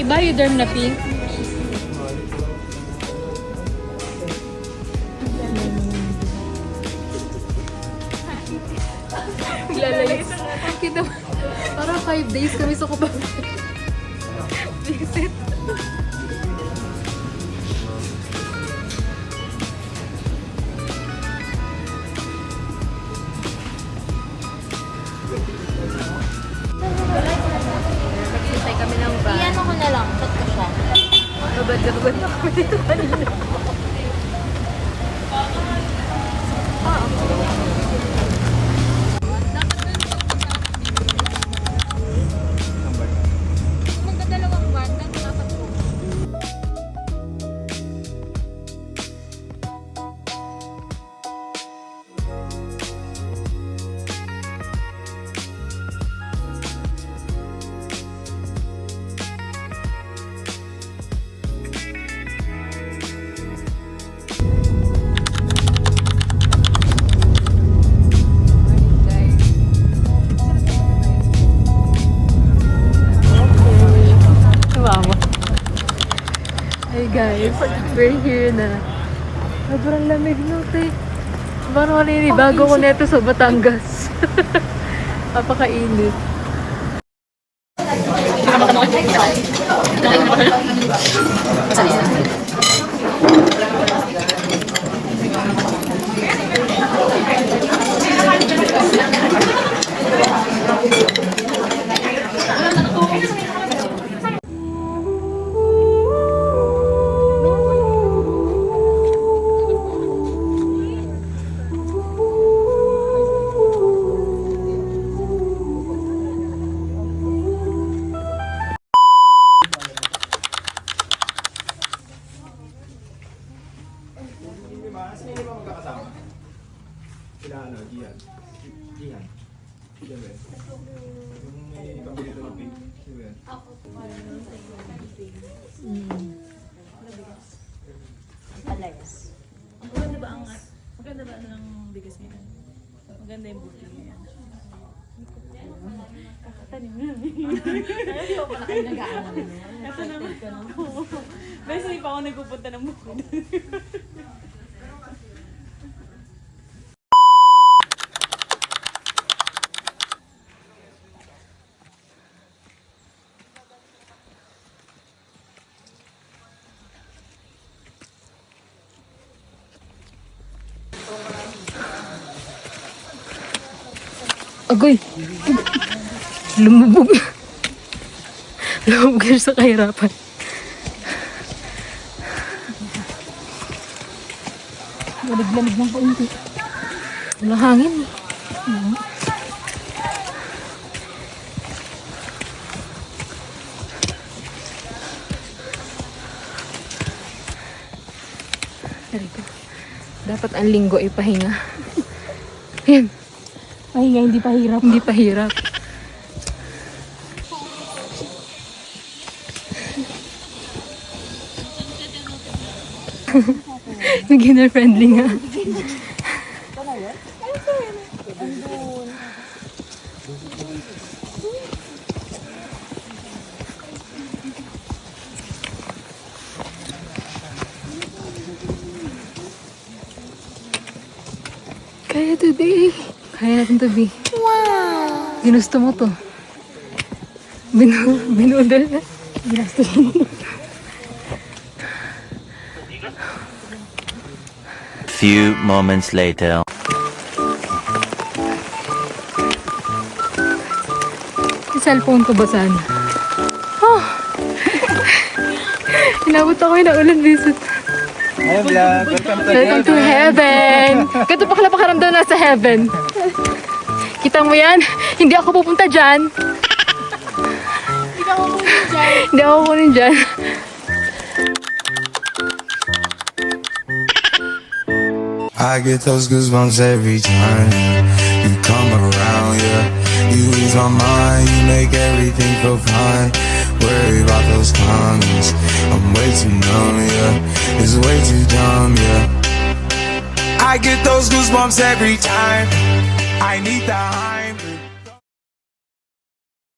Bioderm na pink. Lalayas. Kita mo, parang 5 days kami sa Cubao. Visit. Magsintay kami ng van. Iyan ako na lang. Chat ko siya. Babad na kami dito kanina. Magdadalawang van. Dapat po. Hey guys, we're here na. Sobrang lamig no, te. Parang bago ko neto sa Batangas. Papakainit. Sino ba magkakasama? Sila ano, Gian. Gian. Sila ba? Yung may pabilito ng pink. Sino ba? Palayas. Maganda ba ano ng bigas ngayon? Maganda yung booking ngayon. Kakatanim na. Hindi ko pala kayo nag-aaral. Kasi naman. Dahil hindi pa ako nagpupunta ng bukid. Agoy! Lumubog. Lumubog siya sa kahirapan. Malig-lamig ng kaunti. Walang hangin. Dapat ang linggo ay pahinga. Yan. Pahinga, hindi pa hirap. Hindi pa hirap. Beginner friendly nga. Kaya today. Kaya natin to, B. Wow! Ginusto mo to. Binudol na. Ginusto mo. few moments later. Yung cellphone ko ba saan? Oh. Inabot ako yung naulan, Visit. Hi vlog, welcome to Welcome to heaven. Ganito pa kala pakaramdam na sa heaven. Kita mo yan? Hindi ako pupunta dyan. Hindi ako kunin dyan. I get those goosebumps every time you come around, yeah. You ease my mind, you make everything feel fine. Worry about those comments, I'm way too numb, yeah. It's way too dumb, yeah. I get those goosebumps every time. I need the high.